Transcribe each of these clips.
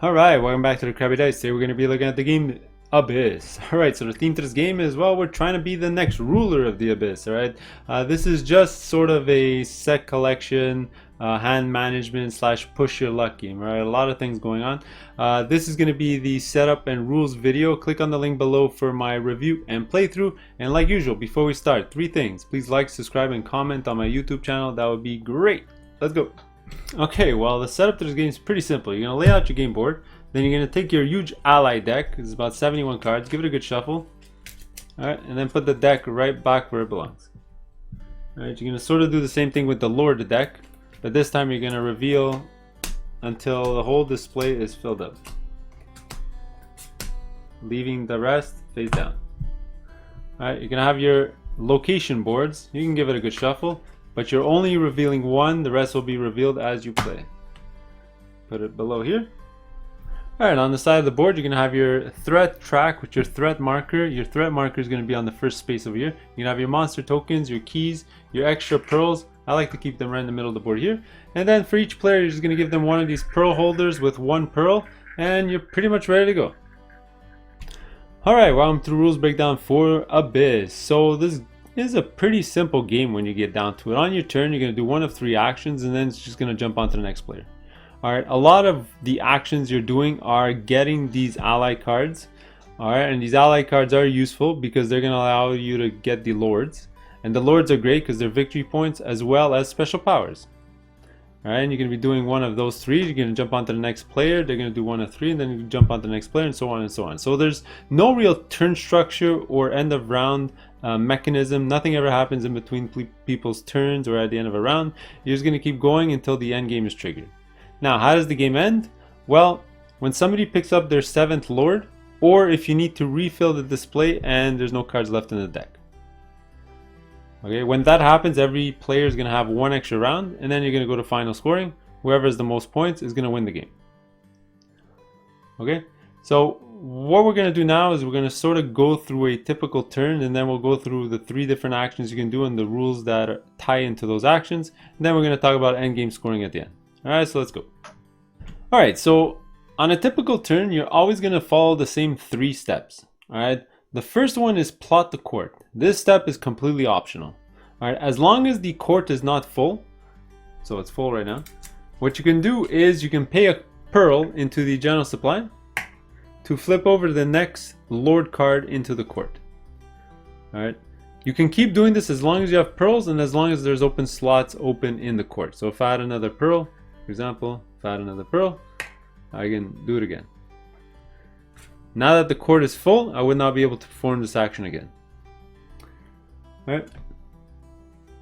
Alright, welcome back to the Crabby Dice. Today we're going to be looking at the game Abyss. Alright, so the theme to this game is, well, we're trying to be the next ruler of the Abyss, alright? This is just sort of a set collection, hand management slash push your luck game, right? A lot of things going on. This is going to be the setup and rules video. Click on the link below for my review and playthrough. And like usual, before we start, three things. Please like, subscribe, and comment on my YouTube channel. That would be great. Let's go. Okay, well, the setup to this game is pretty simple. You're going to lay out your game board, then you're going to take your huge ally deck. It's about 71 cards. Give it a good shuffle. Alright, and then put the deck right back where it belongs. Alright, you're going to sort of do the same thing with the Lord deck, but this time you're going to reveal until the whole display is filled up, leaving the rest face down. Alright, you're going to have your location boards. You can give it a good shuffle, but you're only revealing one. The rest will be revealed as you play. Put it below here. Alright, on the side of the board, you're going to have your threat track with your threat marker. Your threat marker is going to be on the first space over here. You're going to have your monster tokens, your keys, your extra pearls. I like to keep them right in the middle of the board here. And then for each player, you're just going to give them one of these pearl holders with one pearl, and you're pretty much ready to go. Alright, welcome to the rules breakdown for Abyss. So this is a pretty simple game when you get down to it. On your turn, you're going to do one of three actions, and then it's just going to jump onto the next player. Alright, a lot of the actions you're doing are getting these ally cards. Alright, and these ally cards are useful because they're going to allow you to get the lords. And the lords are great because they're victory points as well as special powers. Alright, and you're going to be doing one of those three. You're going to jump onto the next player. They're going to do one of three, and then you jump onto the next player, and so on and so on. So there's no real turn structure or end of round mechanism. Nothing ever happens in between people's turns or at the end of a round. You're just going to keep going until the end game is triggered. Now, how does the game end? Well, when somebody picks up their 7th lord, or if you need to refill the display and there's no cards left in the deck. Okay, when that happens, every player is going to have one extra round, and then you're going to go to final scoring. Whoever has the most points is going to win the game. Okay, so what we're going to do now is we're going to sort of go through a typical turn, and then we'll go through the three different actions you can do and the rules that tie into those actions. And then we're going to talk about endgame scoring at the end. Alright, so let's go. Alright, so on a typical turn, you're always going to follow the same three steps. Alright, the first one is plot the court. This step is completely optional. Alright, as long as the court is not full, so it's full right now, what you can do is you can pay a pearl into the general supply to flip over the next lord card into the court. Alright, you can keep doing this as long as you have pearls and as long as there's open slots open in the court. So if I add another pearl, for example, if I add another pearl, I can do it again. Now that the court is full, I would not be able to perform this action again. Alright.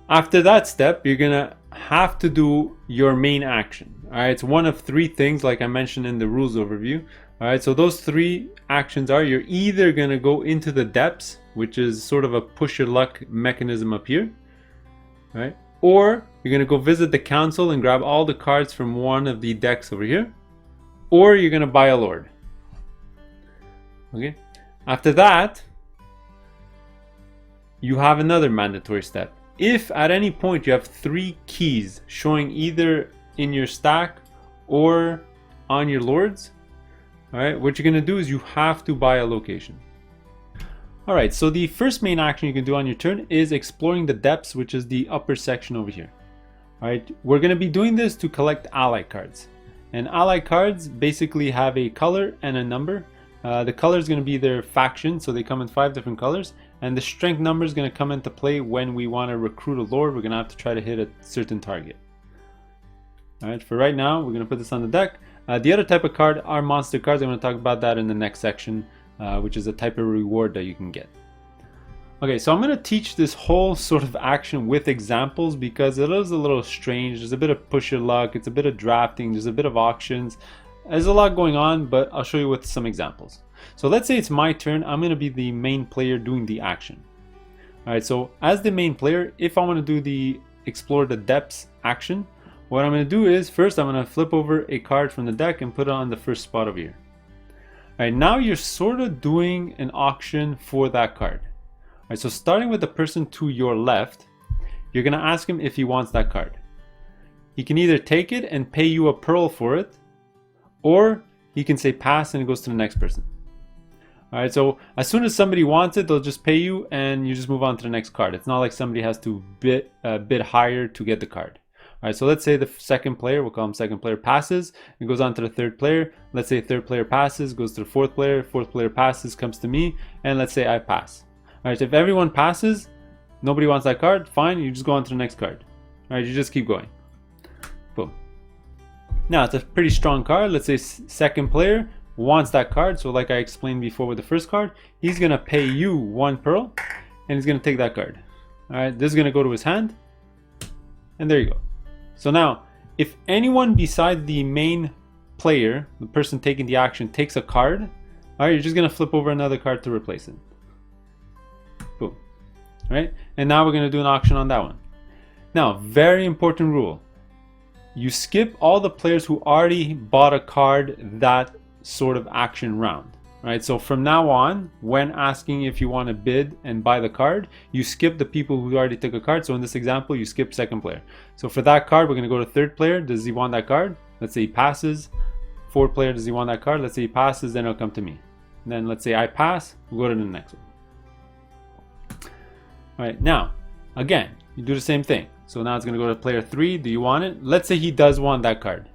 After that step, you're gonna have to do your main action. Alright, it's one of three things like I mentioned in the rules overview. Alright, so those three actions are, you're either gonna go into the depths, which is sort of a push your luck mechanism up here. Alright. Or you're going to go visit the council and grab all the cards from one of the decks over here. Or you're going to buy a lord. Okay. After that, you have another mandatory step. If at any point you have three keys showing either in your stack or on your lords, alright, what you're going to do is you have to buy a location. Alright, so the first main action you can do on your turn is exploring the depths, which is the upper section over here. Alright, we're going to be doing this to collect ally cards. And ally cards basically have a color and a number. The color is going to be their faction, so they come in 5 different colors. And the strength number is going to come into play when we want to recruit a lord. We're going to have to try to hit a certain target. Alright, for right now, we're going to put this on the deck. The other type of card are monster cards. I'm going to talk about that in the next section. Which is a type of reward that you can get. Okay, so I'm going to teach this whole sort of action with examples because it is a little strange. There's a bit of push your luck, it's a bit of drafting, there's a bit of auctions. There's a lot going on, but I'll show you with some examples. So let's say it's my turn. I'm going to be the main player doing the action. Alright, so as the main player, if I want to do the explore the depths action, what I'm going to do is first I'm going to flip over a card from the deck and put it on the first spot over here. Alright, now you're sort of doing an auction for that card. Alright, so starting with the person to your left, you're going to ask him if he wants that card. He can either take it and pay you a pearl for it, or he can say pass and it goes to the next person. All right, so as soon as somebody wants it, they'll just pay you and you just move on to the next card. It's not like somebody has to bid higher to get the card. All right, so let's say the second player, we'll call him second player, passes and goes on to the third player. Let's say third player passes, goes to the fourth player passes, comes to me, and let's say I pass. All right, so if everyone passes, nobody wants that card, fine, you just go on to the next card. All right, you just keep going. Boom. Now, it's a pretty strong card. Let's say second player wants that card. So like I explained before with the first card, he's going to pay you 1 pearl, and he's going to take that card. All right, this is going to go to his hand, and there you go. So now, if anyone besides the main player, the person taking the action, takes a card, all right, you're just going to flip over another card to replace it. Boom. All right, and now we're going to do an auction on that one. Now, very important rule. You skip all the players who already bought a card that sort of action round. Right, so from now on, when asking if you want to bid and buy the card, you skip the people who already took a card. So in this example, you skip second player. So for that card, we're going to go to third player. Does he want that card? Let's say he passes. Fourth player, does he want that card? Let's say he passes, then it'll come to me. And then let's say I pass, we'll go to the next one. All right, now, again, you do the same thing. So now it's going to go to player 3. Do you want it? Let's say he does want that card.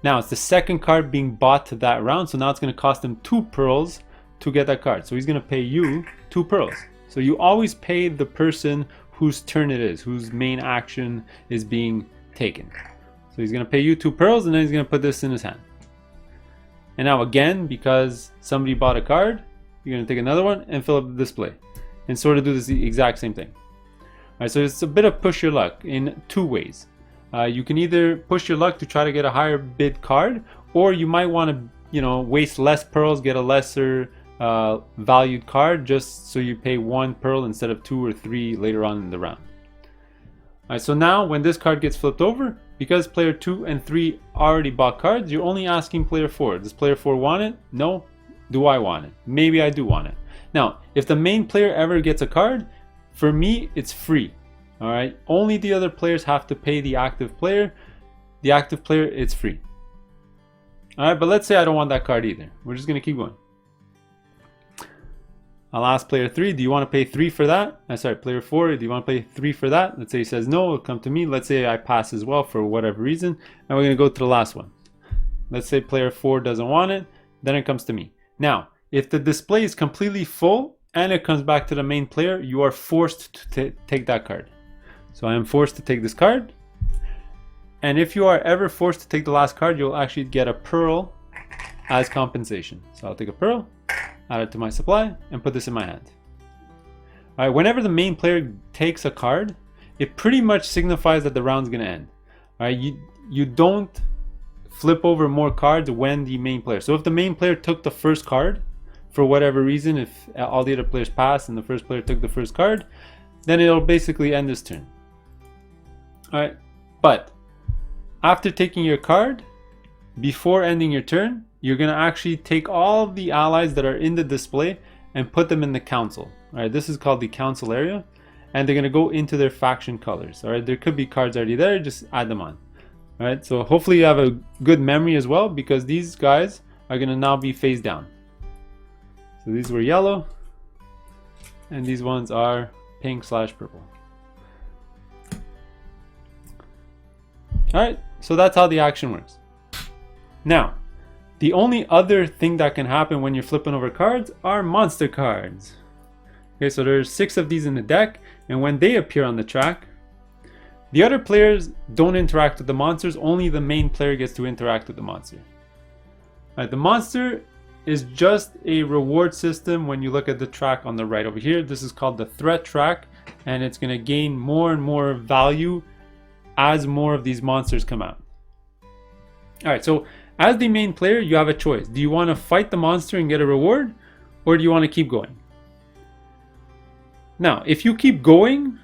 Now it's the second card being bought to that round, so now it's going to cost him 2 pearls to get that card. So he's going to pay you 2 pearls. So you always pay the person whose turn it is, whose main action is being taken. So he's going to pay you 2 pearls, and then he's going to put this in his hand. And now again, because somebody bought a card, you're going to take another one and fill up the display and sort of do this the exact same thing. All right, so it's a bit of push your luck in 2 ways. You can either push your luck to try to get a higher bid card, or you might want to, waste less pearls, get a lesser valued card, just so you pay 1 pearl instead of 2 or 3 later on in the round. All right, so now when this card gets flipped over, because player 2 and 3 already bought cards, you're only asking player 4. Does player 4 want it? No. Do I want it? Maybe I do want it. Now, if the main player ever gets a card, for me, it's free. All right, only the other players have to pay the active player. The active player, it's free. All right, but let's say I don't want that card either. We're just going to keep going. I'll ask player 3, do you want to pay 3 for that? Sorry, player 4, do you want to pay 3 for that? Let's say he says no, it'll come to me. Let's say I pass as well for whatever reason. And we're going to go to the last one. Let's say player 4 doesn't want it. Then it comes to me. Now, if the display is completely full and it comes back to the main player, you are forced to take that card. So I am forced to take this card. And if you are ever forced to take the last card, you'll actually get a pearl as compensation. So I'll take a pearl, add it to my supply, and put this in my hand. All right, whenever the main player takes a card, it pretty much signifies that the round's going to end. All right, you don't flip over more cards when the main player. So if the main player took the first card, for whatever reason, if all the other players pass and the first player took the first card, then it'll basically end this turn. All right, but after taking your card, before ending your turn, you're going to actually take all of the allies that are in the display and put them in the council. All right, this is called the council area, and they're going to go into their faction colors. All right, there could be cards already there, just add them on. All right, so hopefully you have a good memory as well, because these guys are going to now be face down. So these were yellow, and these ones are pink/purple. All right, so that's how the action works. Now, the only other thing that can happen when you're flipping over cards are monster cards. Okay, so there's 6 of these in the deck, and when they appear on the track, the other players don't interact with the monsters, only the main player gets to interact with the monster. All right, the monster is just a reward system. When you look at the track on the right over here, this is called the threat track, and it's going to gain more and more value as more of these monsters come out. All right, so as the main player, you have a choice. Do you want to fight the monster and get a reward, or do you want to keep going? Now, if you keep going,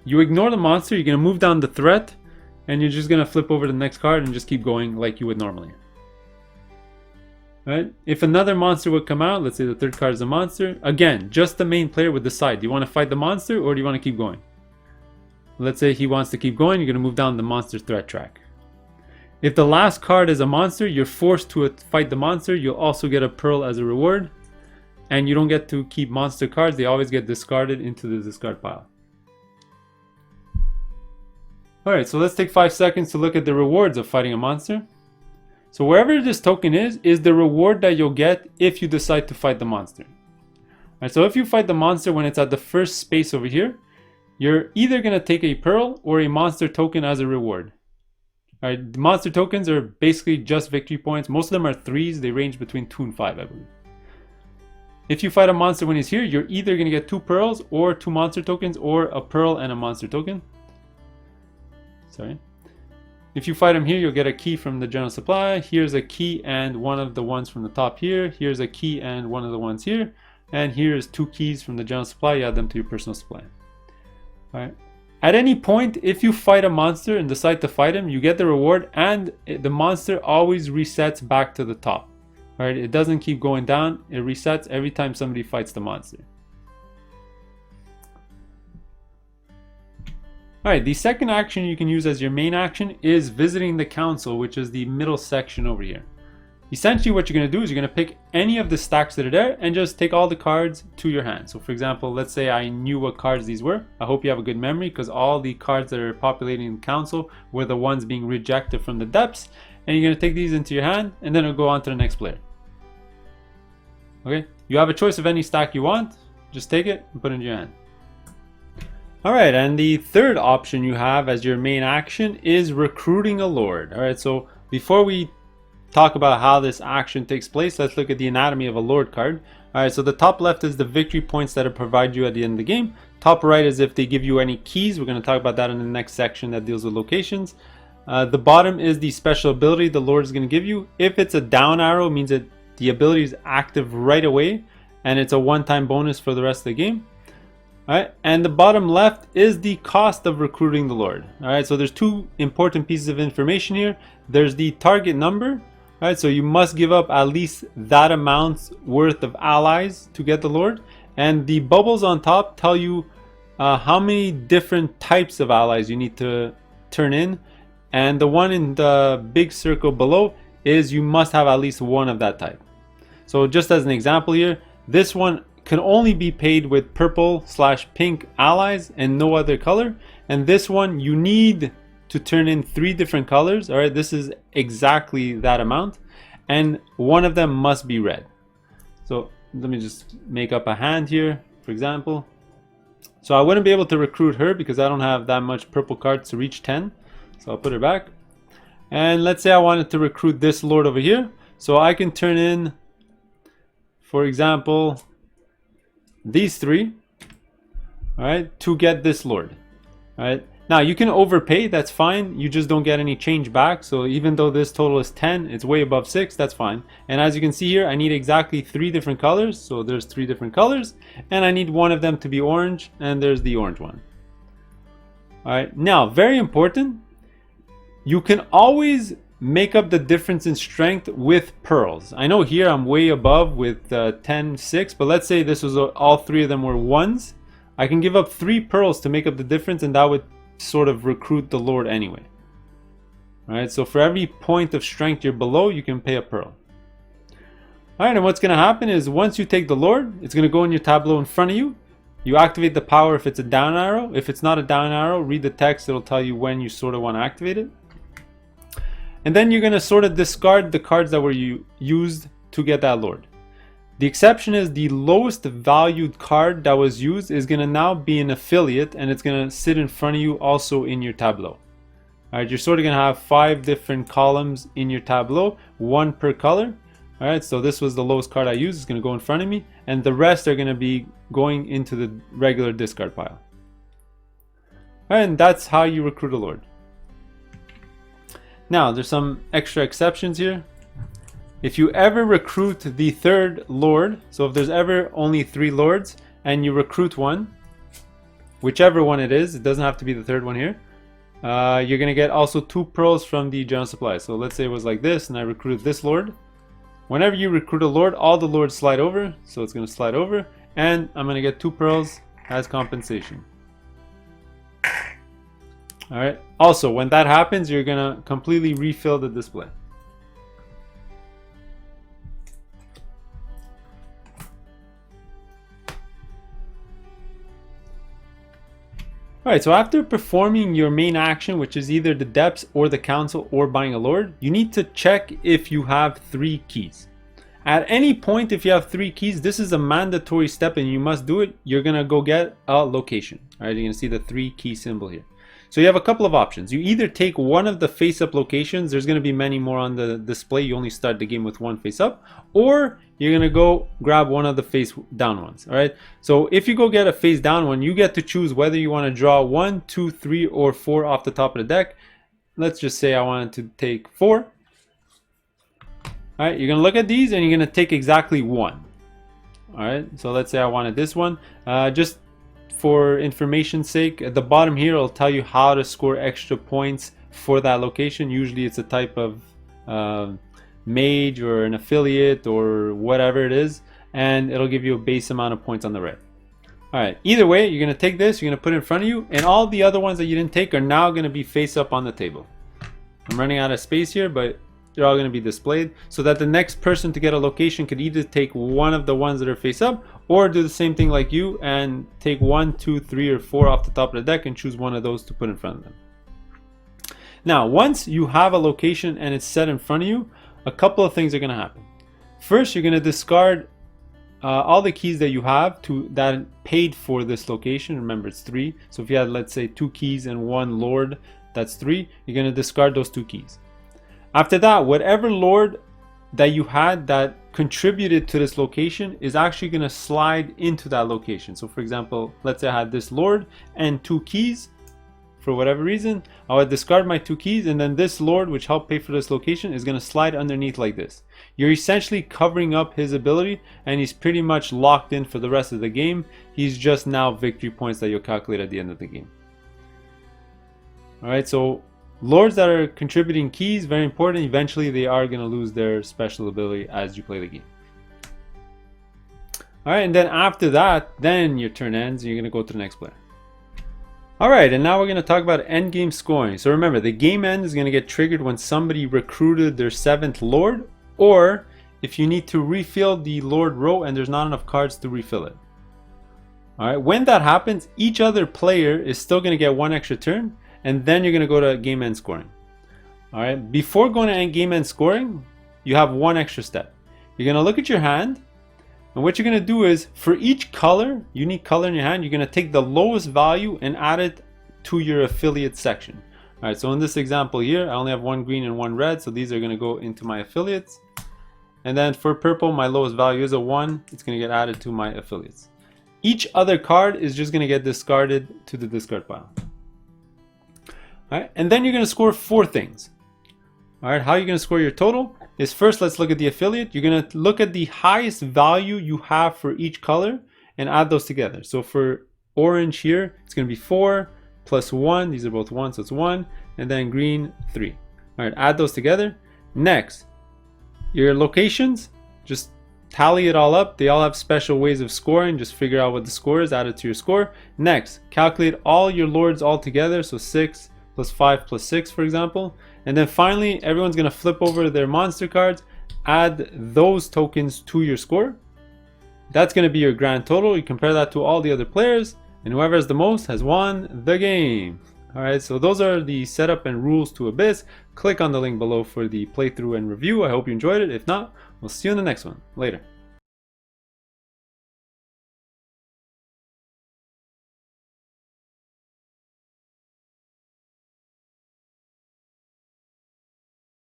you ignore the monster, you're going to move down the threat, and you're just going to flip over to the next card and just keep going like you would normally. Right? If another monster would come out, let's say the third card is a monster, again, just the main player would decide, do you want to fight the monster or do you want to keep going? Let's say he wants to keep going, you're going to move down the monster threat track. If the last card is a monster, you're forced to fight the monster. You'll also get a pearl as a reward. And you don't get to keep monster cards. They always get discarded into the discard pile. Alright, so let's take 5 seconds to look at the rewards of fighting a monster. So wherever this token is the reward that you'll get if you decide to fight the monster. Alright, so if you fight the monster when it's at the first space over here, you're either going to take a pearl or a monster token as a reward. Alright, the monster tokens are basically just victory points. Most of them are 3s. They range between 2 and 5, I believe. If you fight a monster when he's here, you're either going to get 2 pearls or 2 monster tokens, or a pearl and a monster token. Sorry. If you fight him here, you'll get a key from the general supply. Here's a key and one of the ones from the top here. Here's a key and one of the ones here. And here's 2 keys from the general supply. You add them to your personal supply. Alright. At any point, if you fight a monster and decide to fight him, you get the reward, and the monster always resets back to the top. Alright, it doesn't keep going down. It resets every time somebody fights the monster. Alright, the second action you can use as your main action is visiting the council, which is the middle section over here. Essentially what you're going to do is you're going to pick any of the stacks that are there and just take all the cards to your hand. So for example, let's say I knew what cards these were. I hope you have a good memory, because all the cards that are populating the council were the ones being rejected from the depths. And you're going to take these into your hand, and then it'll go on to the next player. Okay, you have a choice of any stack you want. Just take it and put it in your hand. Alright, and the third option you have as your main action is recruiting a lord. Alright, so before we talk about how this action takes place, let's look at the anatomy of a lord card. Alright, so the top left is the victory points that it provides you at the end of the game. Top right is if they give you any keys. We're going to talk about that in the next section that deals with locations. The bottom is the special ability the lord is going to give you. If it's a down arrow, it means that the ability is active right away, and it's a one-time bonus for the rest of the game. Alright, and the bottom left is the cost of recruiting the lord. Alright, so there's 2 important pieces of information here. There's the target number. Alright, so you must give up at least that amount's worth of allies to get the lord. And the bubbles on top tell you how many different types of allies you need to turn in. And the one in the big circle below is you must have at least one of that type. So just as an example here, this one can only be paid with purple/pink allies and no other color. And this one you need to turn in 3 different colors. All right, this is exactly that amount, and one of them must be red. So let me just make up a hand here, for example. So I wouldn't be able to recruit her because I don't have that much purple cards to reach 10. So I'll put her back. And let's say I wanted to recruit this lord over here. So I can turn in, for example, these 3, all right, to get this lord. All right, now you can overpay, that's fine. You just don't get any change back. So even though this total is 10, it's way above 6, that's fine. And as you can see here, I need exactly 3 different colors. So there's 3 different colors, and I need one of them to be orange, and there's the orange one. All right, now very important, you can always make up the difference in strength with pearls. I know here I'm way above with 10, 6, but let's say this was all 3 of them were 1s. I can give up 3 pearls to make up the difference, and that would sort of recruit the lord anyway. Alright, so for every point of strength you're below, you can pay a pearl. Alright, and what's going to happen is once you take the lord, it's going to go in your tableau in front of you. You activate the power if it's a down arrow. If it's not a down arrow, read the text, it'll tell you when you sort of want to activate it. And then you're going to sort of discard the cards that were used to get that lord. The exception is the lowest valued card that was used is going to now be an affiliate, and it's going to sit in front of you also in your tableau. Alright, you're sort of going to have 5 different columns in your tableau, 1 per color. Alright, so this was the lowest card I used, it's going to go in front of me, and the rest are going to be going into the regular discard pile. Alright, and that's how you recruit a lord. Now, there's some extra exceptions here. If you ever recruit the 3rd lord, so if there's ever only 3 lords and you recruit one, whichever one it is, it doesn't have to be the 3rd one here, you're going to get also 2 pearls from the general supply. So let's say it was like this, and I recruited this lord. Whenever you recruit a lord, all the lords slide over, so it's going to slide over, and I'm going to get 2 pearls as compensation. All right. Also, when that happens, you're gonna completely refill the display. Alright, so after performing your main action, which is either the depths or the council or buying a lord, you need to check if you have 3 keys. At any point, if you have 3 keys, this is a mandatory step and you must do it. You're going to go get a location. Alright, you're going to see the 3 key symbol here. So you have a couple of options. You either take one of the face-up locations. There's going to be many more on the display. You only start the game with one face-up. Or you're going to go grab one of the face-down ones. All right. So if you go get a face-down one, you get to choose whether you want to draw 1, 2, 3, or 4 off the top of the deck. Let's just say I wanted to take 4. All right. You're going to look at these and you're going to take exactly 1. All right. So let's say I wanted this one. Just for information's sake, at the bottom here it'll tell you how to score extra points for that location. Usually it's a type of mage or an affiliate or whatever it is, and it'll give you a base amount of points on the right. Alright, either way, you're going to take this, you're going to put it in front of you, and all the other ones that you didn't take are now going to be face up on the table. I'm running out of space here, but they're all going to be displayed so that the next person to get a location could either take one of the ones that are face up or do the same thing like you and take 1, 2, 3, or 4 off the top of the deck and choose one of those to put in front of them. Now, once you have a location and it's set in front of you, a couple of things are going to happen. First, you're going to discard all the keys that you have that paid for this location. Remember, it's 3. So if you had, let's say, 2 keys and 1 lord, that's 3. You're going to discard those 2 keys. After that, whatever lord that you had that contributed to this location is actually going to slide into that location. So for example, let's say I had this lord and 2 keys. For whatever reason, I would discard my 2 keys, and then this lord, which helped pay for this location, is going to slide underneath like this. You're essentially covering up his ability, and he's pretty much locked in for the rest of the game. He's just now victory points that you'll calculate at the end of the game. Alright, so lords that are contributing keys, very important. Eventually they are going to lose their special ability as you play the game. Alright, and then after that, then your turn ends and you're going to go to the next player. Alright, and now we're going to talk about endgame scoring. So remember, the game end is going to get triggered when somebody recruited their 7th lord, or if you need to refill the lord row and there's not enough cards to refill it. Alright, when that happens, each other player is still going to get 1 extra turn, and then you're going to go to game end scoring. Alright, before going to game end scoring, you have 1 extra step. You're going to look at your hand, and what you're going to do is, for each color, unique color in your hand, you're going to take the lowest value and add it to your affiliate section. Alright, so in this example here, I only have 1 green and 1 red, so these are going to go into my affiliates. And then for purple, my lowest value is a 1. It's going to get added to my affiliates. Each other card is just going to get discarded to the discard pile. Alright, and then you're going to score 4 things. Alright, how are you going to score your total? Is first, let's look at the affiliate. You're going to look at the highest value you have for each color and add those together. So for orange here, it's going to be 4 plus 1. These are both 1, so it's 1. And then green, 3. Alright, add those together. Next, your locations, just tally it all up. They all have special ways of scoring. Just figure out what the score is, add it to your score. Next, calculate all your lords all together. So 6 plus 5 plus 6, for example. And then finally, everyone's going to flip over their monster cards, add those tokens to your score. That's going to be your grand total. You compare that to all the other players, and whoever has the most has won the game. Alright, so those are the setup and rules to Abyss. Click on the link below for the playthrough and review. I hope you enjoyed it. If not, we'll see you in the next one. Later.